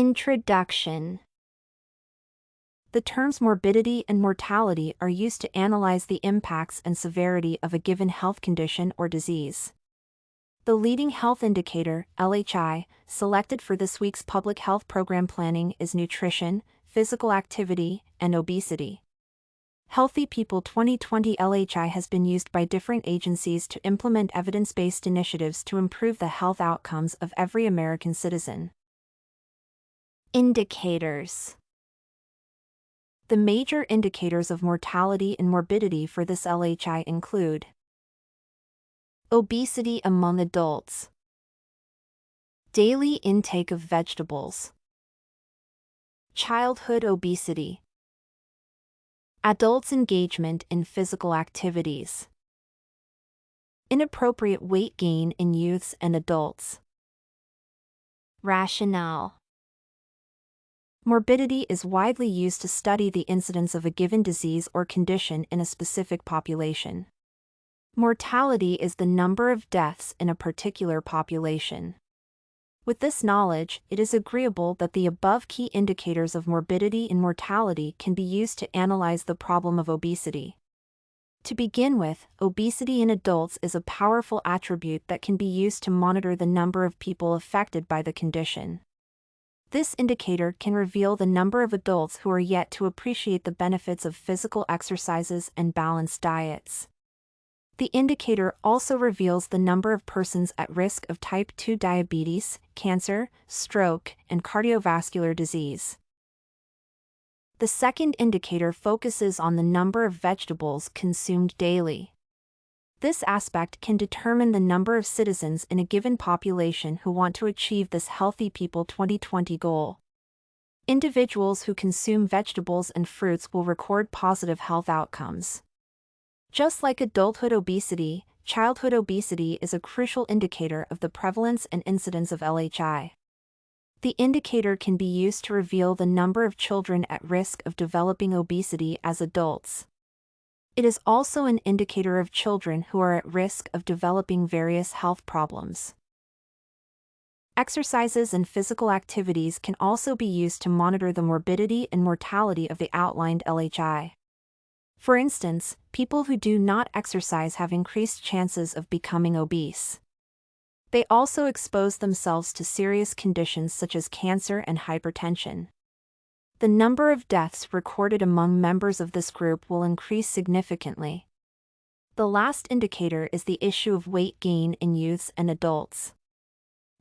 Introduction. The terms morbidity and mortality are used to analyze the impacts and severity of a given health condition or disease. The leading health indicator, LHI, selected for this week's public health program planning is nutrition, physical activity, and obesity. Healthy People 2020 LHI has been used by different agencies to implement evidence-based initiatives to improve the health outcomes of every American citizen. Indicators. The major indicators of mortality and morbidity for this LHI include obesity among adults, daily intake of vegetables, childhood obesity, adults' engagement in physical activities, inappropriate weight gain in youths and adults. Rationale. Morbidity is widely used to study the incidence of a given disease or condition in a specific population. Mortality is the number of deaths in a particular population. With this knowledge, it is agreeable that the above key indicators of morbidity and mortality can be used to analyze the problem of obesity. To begin with, obesity in adults is a powerful attribute that can be used to monitor the number of people affected by the condition. This indicator can reveal the number of adults who are yet to appreciate the benefits of physical exercises and balanced diets. The indicator also reveals the number of persons at risk of type 2 diabetes, cancer, stroke, and cardiovascular disease. The second indicator focuses on the number of vegetables consumed daily. This aspect can determine the number of citizens in a given population who want to achieve this Healthy People 2020 goal. Individuals who consume vegetables and fruits will record positive health outcomes. Just like adulthood obesity, childhood obesity is a crucial indicator of the prevalence and incidence of LHI. The indicator can be used to reveal the number of children at risk of developing obesity as adults. It is also an indicator of children who are at risk of developing various health problems. Exercises and physical activities can also be used to monitor the morbidity and mortality of the outlined LHI. For instance, people who do not exercise have increased chances of becoming obese. They also expose themselves to serious conditions such as cancer and hypertension. The number of deaths recorded among members of this group will increase significantly. The last indicator is the issue of weight gain in youths and adults.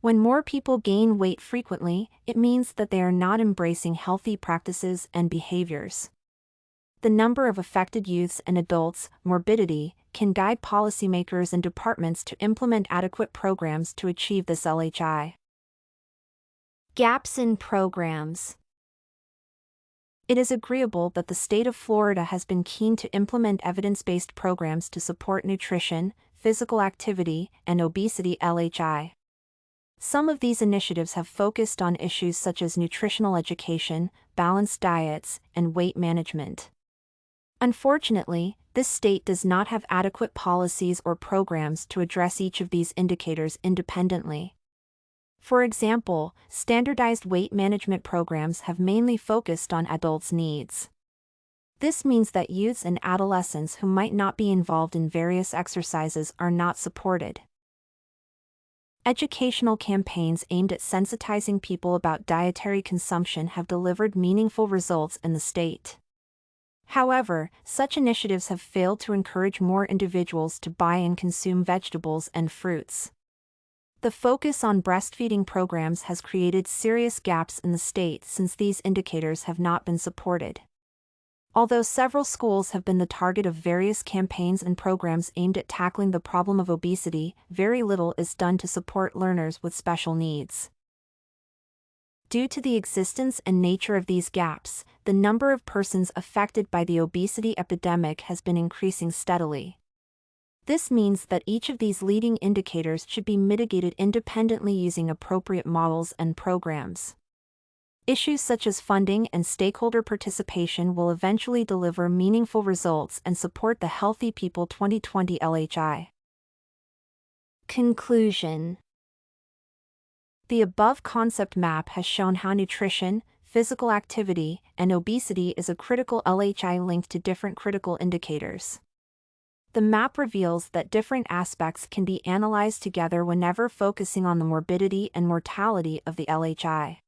When more people gain weight frequently, it means that they are not embracing healthy practices and behaviors. The number of affected youths and adults, morbidity, can guide policymakers and departments to implement adequate programs to achieve this LHI. Gaps in programs. It is agreeable that the state of Florida has been keen to implement evidence-based programs to support nutrition, physical activity, and obesity LHI. Some of these initiatives have focused on issues such as nutritional education, balanced diets, and weight management. Unfortunately, this state does not have adequate policies or programs to address each of these indicators independently. For example, standardized weight management programs have mainly focused on adults' needs. This means that youths and adolescents who might not be involved in various exercises are not supported. Educational campaigns aimed at sensitizing people about dietary consumption have delivered meaningful results in the state. However, such initiatives have failed to encourage more individuals to buy and consume vegetables and fruits. The focus on breastfeeding programs has created serious gaps in the state since these indicators have not been supported. Although several schools have been the target of various campaigns and programs aimed at tackling the problem of obesity, very little is done to support learners with special needs. Due to the existence and nature of these gaps, the number of persons affected by the obesity epidemic has been increasing steadily. This means that each of these leading indicators should be mitigated independently using appropriate models and programs. Issues such as funding and stakeholder participation will eventually deliver meaningful results and support the Healthy People 2020 LHI. Conclusion. The above concept map has shown how nutrition, physical activity, and obesity is a critical LHI linked to different critical indicators. The map reveals that different aspects can be analyzed together whenever focusing on the morbidity and mortality of the LHI.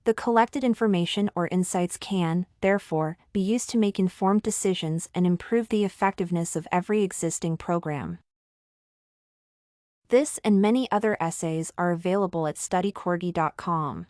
The collected information or insights can, therefore, be used to make informed decisions and improve the effectiveness of every existing program. This and many other essays are available at studycorgi.com.